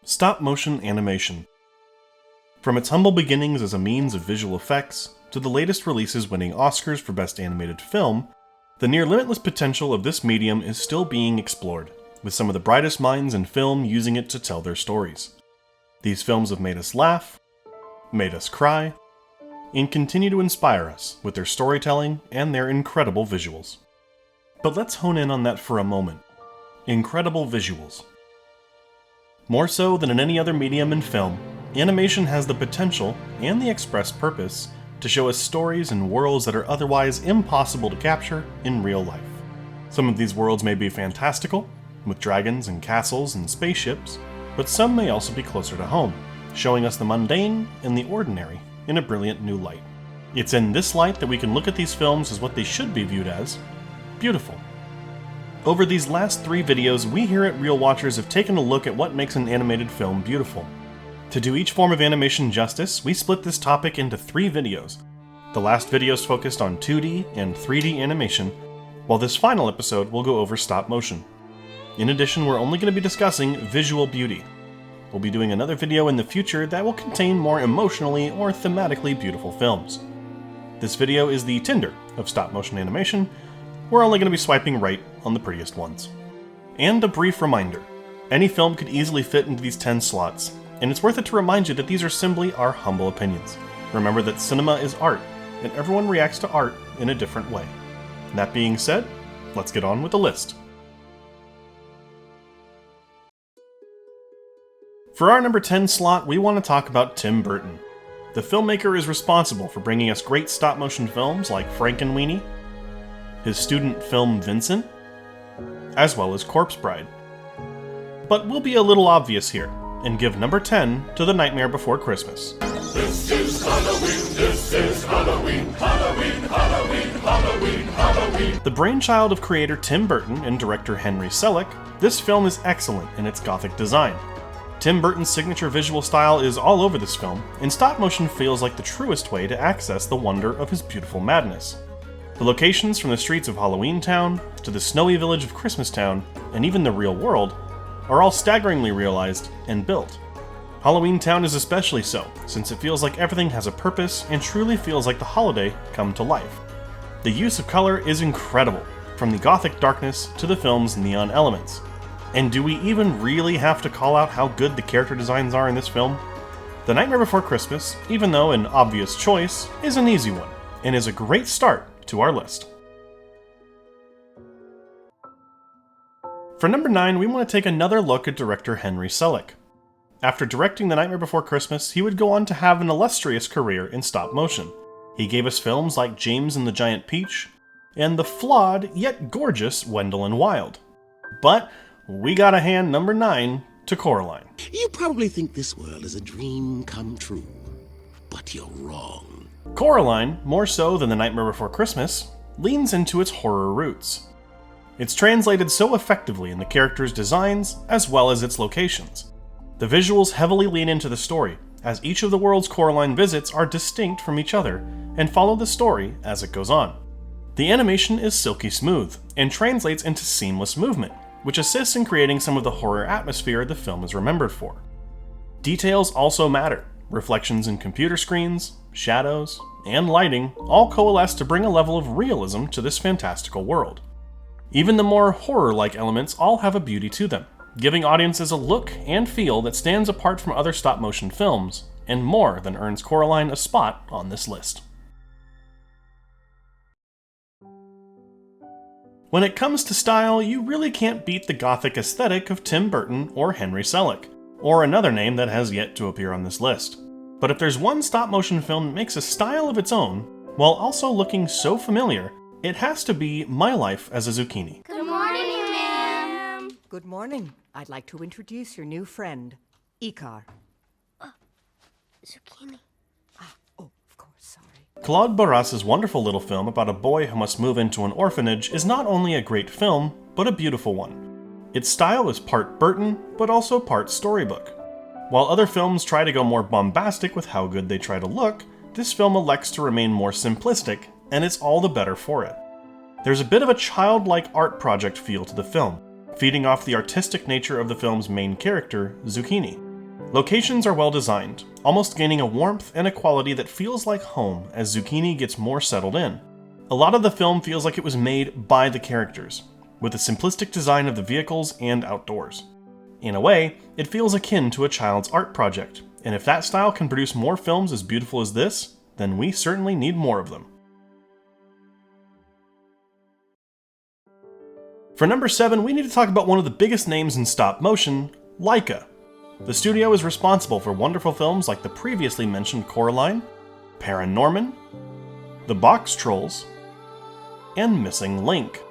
Stop-motion animation. From its humble beginnings as a means of visual effects, to the latest releases winning Oscars for Best Animated Film, the near-limitless potential of this medium is still being explored, with some of the brightest minds in film using it to tell their stories. These films have made us laugh, made us cry, and continue to inspire us with their storytelling and their incredible visuals. But let's hone in on that for a moment. Incredible visuals. More so than in any other medium in film, animation has the potential, and the express purpose, to show us stories and worlds that are otherwise impossible to capture in real life. Some of these worlds may be fantastical, with dragons and castles and spaceships, but some may also be closer to home, showing us the mundane and the ordinary in a brilliant new light. It's in this light that we can look at these films as what they should be viewed as: beautiful. Over these last 3 videos, we here at Real Watchers have taken a look at what makes an animated film beautiful. To do each form of animation justice, we split this topic into 3 videos. The last videos focused on 2D and 3D animation, while this final episode will go over stop motion. In addition, we're only going to be discussing visual beauty. We'll be doing another video in the future that will contain more emotionally or thematically beautiful films. This video is the Tinder of stop motion animation. We're only going to be swiping right on the prettiest ones. And a brief reminder, any film could easily fit into these 10 slots, and it's worth it to remind you that these are simply our humble opinions. Remember that cinema is art, and everyone reacts to art in a different way. That being said, let's get on with the list. For our number 10 slot, we want to talk about Tim Burton. The filmmaker is responsible for bringing us great stop-motion films like Frankenweenie, his student film Vincent, as well as Corpse Bride. But we'll be a little obvious here, and give number 10 to The Nightmare Before Christmas. This is Halloween, this is Halloween, Halloween, Halloween, Halloween, Halloween. The brainchild of creator Tim Burton and director Henry Selick, this film is excellent in its gothic design. Tim Burton's signature visual style is all over this film, and stop motion feels like the truest way to access the wonder of his beautiful madness. The locations from the streets of Halloween Town, to the snowy village of Christmas Town, and even the real world, are all staggeringly realized and built. Halloween Town is especially so, since it feels like everything has a purpose and truly feels like the holiday come to life. The use of color is incredible, from the gothic darkness to the film's neon elements. And do we even really have to call out how good the character designs are in this film? The Nightmare Before Christmas, even though an obvious choice, is an easy one, and is a great start to our list. For number 9, we want to take another look at director Henry Selick. After directing The Nightmare Before Christmas, he would go on to have an illustrious career in stop motion. He gave us films like James and the Giant Peach, and the flawed yet gorgeous Wendell and Wild. But we gotta hand number 9 to Coraline. You probably think this world is a dream come true, but you're wrong. Coraline, more so than The Nightmare Before Christmas, leans into its horror roots. It's translated so effectively in the characters' designs as well as its locations. The visuals heavily lean into the story, as each of the worlds Coraline visits are distinct from each other and follow the story as it goes on. The animation is silky smooth and translates into seamless movement, which assists in creating some of the horror atmosphere the film is remembered for. Details also matter. Reflections in computer screens, shadows, and lighting all coalesce to bring a level of realism to this fantastical world. Even the more horror-like elements all have a beauty to them, giving audiences a look and feel that stands apart from other stop-motion films, and more than earns Coraline a spot on this list. When it comes to style, you really can't beat the gothic aesthetic of Tim Burton or Henry Selick, or another name that has yet to appear on this list. But if there's one stop-motion film that makes a style of its own, while also looking so familiar, it has to be My Life as a Zucchini. Good morning, ma'am. Good morning. I'd like to introduce your new friend, Ikar. Zucchini. Oh, of course, sorry. Claude Barras's wonderful little film about a boy who must move into an orphanage is not only a great film, but a beautiful one. Its style is part Burton, but also part storybook. While other films try to go more bombastic with how good they try to look, this film elects to remain more simplistic, and it's all the better for it. There's a bit of a childlike art project feel to the film, feeding off the artistic nature of the film's main character, Zucchini. Locations are well designed, almost gaining a warmth and a quality that feels like home as Zucchini gets more settled in. A lot of the film feels like it was made by the characters, with a simplistic design of the vehicles and outdoors. In a way, it feels akin to a child's art project, and if that style can produce more films as beautiful as this, then we certainly need more of them. For number 7, we need to talk about one of the biggest names in stop motion, Laika. The studio is responsible for wonderful films like the previously mentioned Coraline, Paranorman, The Box Trolls, and Missing Link.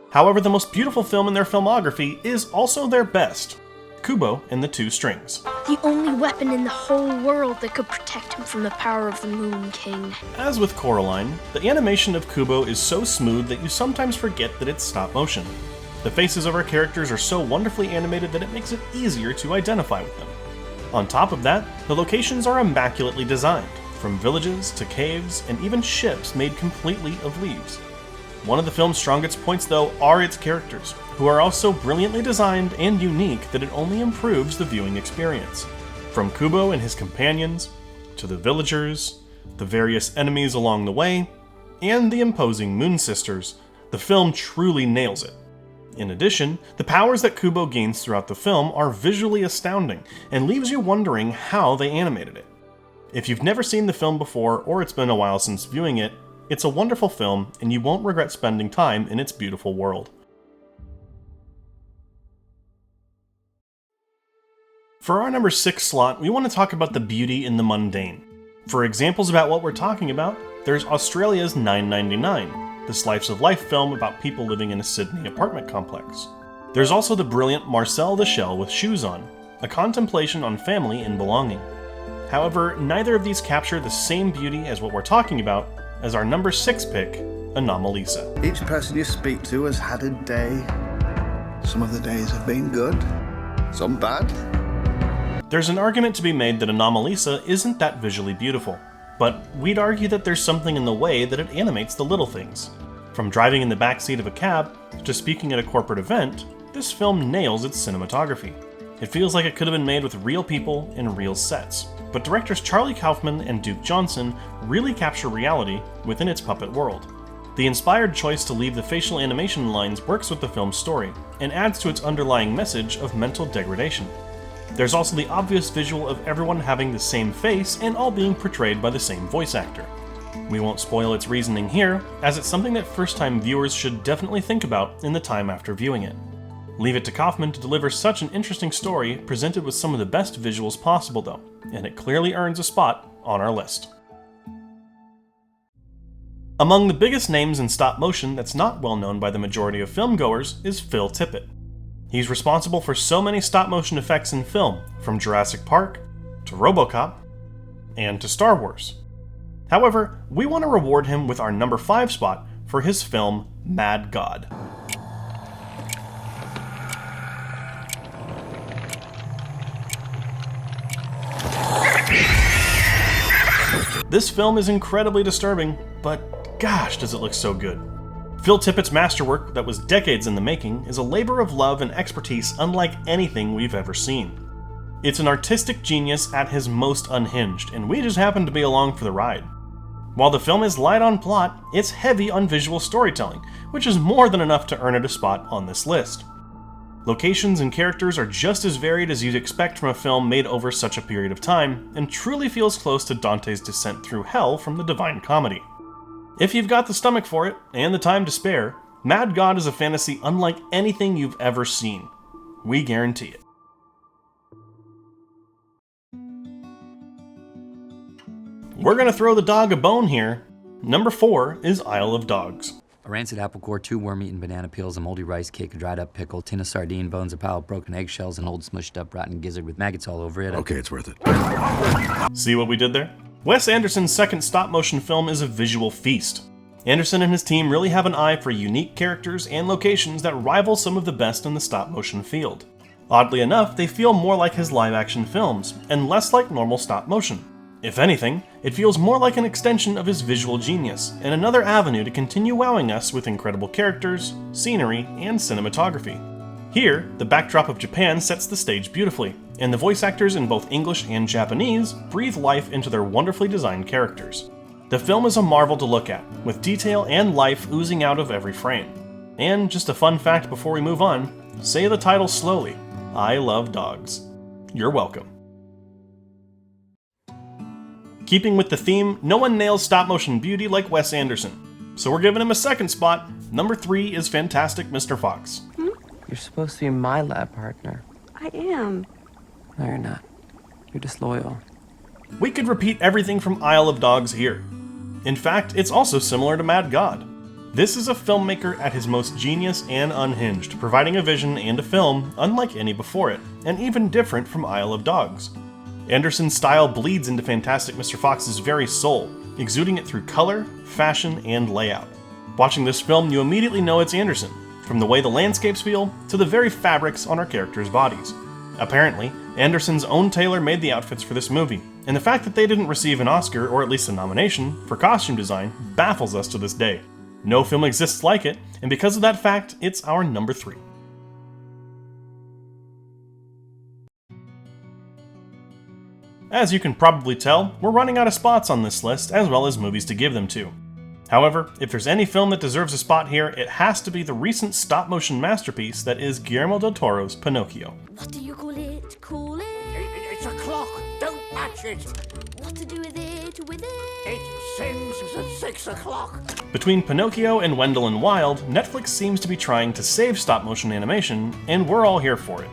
However, the most beautiful film in their filmography is also their best, Kubo and the Two Strings. The only weapon in the whole world that could protect him from the power of the Moon King. As with Coraline, the animation of Kubo is so smooth that you sometimes forget that it's stop motion. The faces of our characters are so wonderfully animated that it makes it easier to identify with them. On top of that, the locations are immaculately designed, from villages to caves and even ships made completely of leaves. One of the film's strongest points, though, are its characters, who are also brilliantly designed and unique that it only improves the viewing experience. From Kubo and his companions, to the villagers, the various enemies along the way, and the imposing Moon Sisters, the film truly nails it. In addition, the powers that Kubo gains throughout the film are visually astounding and leaves you wondering how they animated it. If you've never seen the film before or it's been a while since viewing it, it's a wonderful film and you won't regret spending time in its beautiful world. For our number 6 slot, we want to talk about the beauty in the mundane. For examples about what we're talking about, there's Australia's 999. The slice of life film about people living in a Sydney apartment complex. There's also the brilliant Marcel the Shell with Shoes On, a contemplation on family and belonging. However, neither of these capture the same beauty as what we're talking about as our number 6 pick, Anomalisa. Each person you speak to has had a day. Some of the days have been good, some bad. There's an argument to be made that Anomalisa isn't that visually beautiful, but we'd argue that there's something in the way that it animates the little things. From driving in the backseat of a cab to speaking at a corporate event, this film nails its cinematography. It feels like it could have been made with real people and real sets, but directors Charlie Kaufman and Duke Johnson really capture reality within its puppet world. The inspired choice to leave the facial animation lines works with the film's story, and adds to its underlying message of mental degradation. There's also the obvious visual of everyone having the same face and all being portrayed by the same voice actor. We won't spoil its reasoning here, as it's something that first-time viewers should definitely think about in the time after viewing it. Leave it to Kaufman to deliver such an interesting story presented with some of the best visuals possible though, and it clearly earns a spot on our list. Among the biggest names in stop motion that's not well known by the majority of filmgoers is Phil Tippett. He's responsible for so many stop motion effects in film, from Jurassic Park, to RoboCop, and to Star Wars. However, we want to reward him with our number 5 spot for his film Mad God. This film is incredibly disturbing, but gosh does it look so good. Phil Tippett's masterwork that was decades in the making is a labor of love and expertise unlike anything we've ever seen. It's an artistic genius at his most unhinged, and we just happen to be along for the ride. While the film is light on plot, it's heavy on visual storytelling, which is more than enough to earn it a spot on this list. Locations and characters are just as varied as you'd expect from a film made over such a period of time, and truly feels close to Dante's descent through hell from the Divine Comedy. If you've got the stomach for it, and the time to spare, Mad God is a fantasy unlike anything you've ever seen. We guarantee it. We're gonna throw the dog a bone here. Number 4 is Isle of Dogs. A rancid apple core, 2 worm-eaten banana peels, a moldy rice cake, a dried-up pickle, tin of sardine bones, a pile of broken eggshells, an old smushed-up rotten gizzard with maggots all over it. Okay, it's worth it. See what we did there? Wes Anderson's second stop-motion film is a visual feast. Anderson and his team really have an eye for unique characters and locations that rival some of the best in the stop-motion field. Oddly enough, they feel more like his live-action films, and less like normal stop-motion. If anything, it feels more like an extension of his visual genius, and another avenue to continue wowing us with incredible characters, scenery, and cinematography. Here, the backdrop of Japan sets the stage beautifully, and the voice actors in both English and Japanese breathe life into their wonderfully designed characters. The film is a marvel to look at, with detail and life oozing out of every frame. And just a fun fact before we move on, say the title slowly. I love dogs. You're welcome. Keeping with the theme, no one nails stop-motion beauty like Wes Anderson, so we're giving him a second spot. Number 3 is Fantastic Mr. Fox. You're supposed to be my lab partner. I am. No, you're not. You're disloyal. We could repeat everything from Isle of Dogs here. In fact, it's also similar to Mad God. This is a filmmaker at his most genius and unhinged, providing a vision and a film unlike any before it, and even different from Isle of Dogs. Anderson's style bleeds into Fantastic Mr. Fox's very soul, exuding it through color, fashion, and layout. Watching this film, you immediately know it's Anderson, from the way the landscapes feel to the very fabrics on our characters' bodies. Apparently, Anderson's own tailor made the outfits for this movie, and the fact that they didn't receive an Oscar, or at least a nomination, for costume design baffles us to this day. No film exists like it, and because of that fact, it's our number 3. As you can probably tell, we're running out of spots on this list, as well as movies to give them to. However, if there's any film that deserves a spot here, it has to be the recent stop-motion masterpiece that is Guillermo del Toro's Pinocchio. What do you call it? Call it? It's a clock. Don't match it. What to do with it? With it? It sings at 6 o'clock. Between Pinocchio and Wendell and Wild, Netflix seems to be trying to save stop-motion animation, and we're all here for it.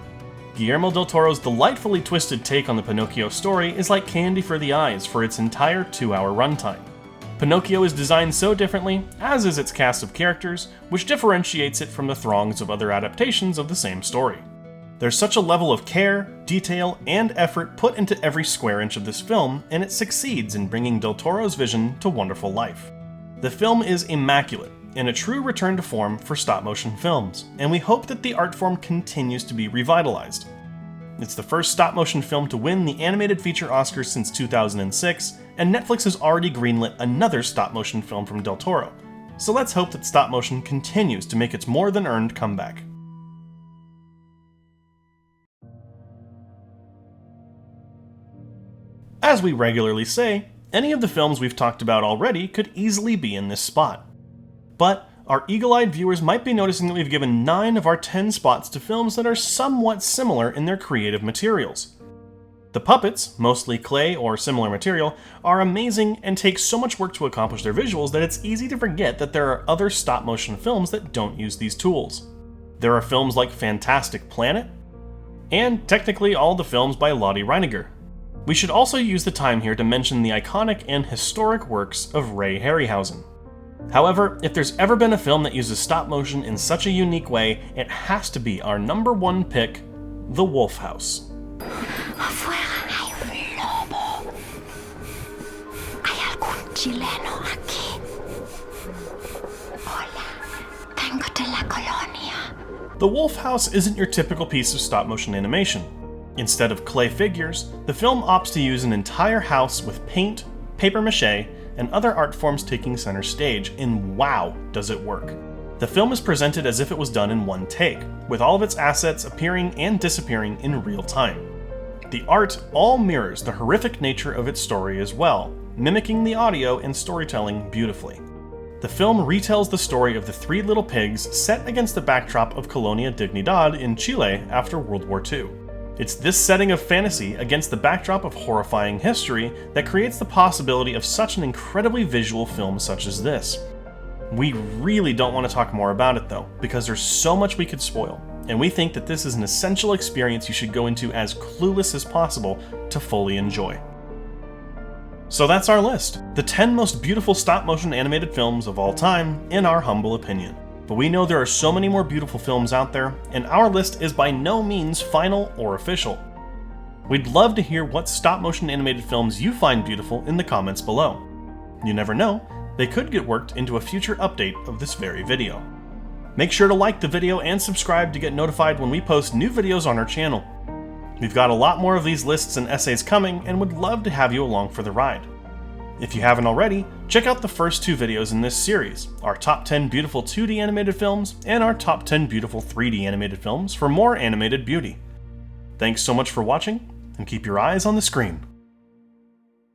Guillermo del Toro's delightfully twisted take on the Pinocchio story is like candy for the eyes for its entire 2-hour runtime. Pinocchio is designed so differently, as is its cast of characters, which differentiates it from the throngs of other adaptations of the same story. There's such a level of care, detail, and effort put into every square inch of this film, and it succeeds in bringing del Toro's vision to wonderful life. The film is immaculate, and a true return to form for stop-motion films, and we hope that the art form continues to be revitalized. It's the first stop-motion film to win the Animated Feature Oscar since 2006, and Netflix has already greenlit another stop-motion film from del Toro, so let's hope that stop-motion continues to make its more-than-earned comeback. As we regularly say, any of the films we've talked about already could easily be in this spot. But our eagle-eyed viewers might be noticing that we've given 9 of our 10 spots to films that are somewhat similar in their creative materials. The puppets, mostly clay or similar material, are amazing and take so much work to accomplish their visuals that it's easy to forget that there are other stop-motion films that don't use these tools. There are films like Fantastic Planet, and technically all the films by Lottie Reiniger. We should also use the time here to mention the iconic and historic works of Ray Harryhausen. However, if there's ever been a film that uses stop motion in such a unique way, it has to be our number 1 pick, The Wolf House. Afuera hay un lobo. ¿Hay algún chileno aquí? Hola, vengo de la colonia. The Wolf House isn't your typical piece of stop motion animation. Instead of clay figures, the film opts to use an entire house with paint, paper mache, and other art forms taking center stage, and wow, does it work. The film is presented as if it was done in one take, with all of its assets appearing and disappearing in real time. The art all mirrors the horrific nature of its story as well, mimicking the audio and storytelling beautifully. The film retells the story of the 3 little pigs set against the backdrop of Colonia Dignidad in Chile after World War II. It's this setting of fantasy against the backdrop of horrifying history that creates the possibility of such an incredibly visual film such as this. We really don't want to talk more about it though, because there's so much we could spoil, and we think that this is an essential experience you should go into as clueless as possible to fully enjoy. So that's our list, the 10 most beautiful stop-motion animated films of all time, in our humble opinion. But we know there are so many more beautiful films out there, and our list is by no means final or official. We'd love to hear what stop-motion animated films you find beautiful in the comments below. You never know, they could get worked into a future update of this very video. Make sure to like the video and subscribe to get notified when we post new videos on our channel. We've got a lot more of these lists and essays coming and would love to have you along for the ride. If you haven't already, check out the first 2 videos in this series, our top 10 beautiful 2D animated films and our top 10 beautiful 3D animated films for more animated beauty. Thanks so much for watching, and keep your eyes on the screen.